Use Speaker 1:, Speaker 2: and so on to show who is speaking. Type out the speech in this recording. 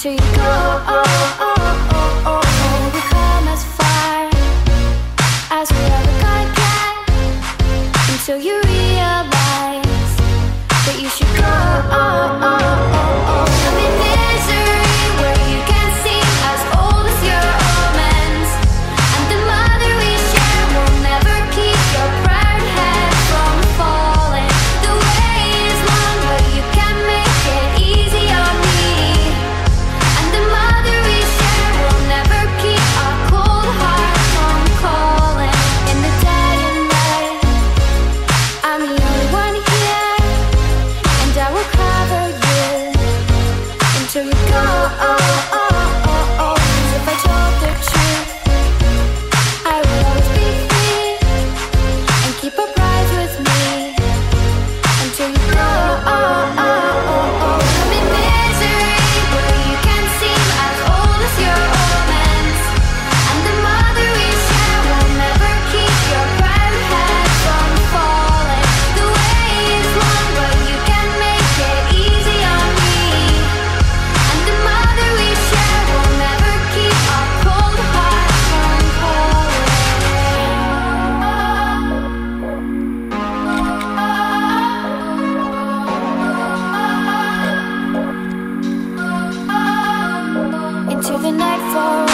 Speaker 1: until you go. We come as far as we ever gonna get, until you realize that you should go. I'm in misery where you can't seem as old as your omens, and the mother we share will never keep your proud head from falling. The way is long, but you can make it easy on me, and the mother we share will never keep our cold heart from calling. In the day and night, I'm the only one here, and I will cover you until you go. 'Cause if I told the truth, I would always be free and keep a prize with me until you go. I'm in misery where you can't seem as old as your omens, and the mother we share will never keep your proud head from falling. The way is long, but you can make it easy on me, and the mother we share will never keep our cold heart from calling. Into the night for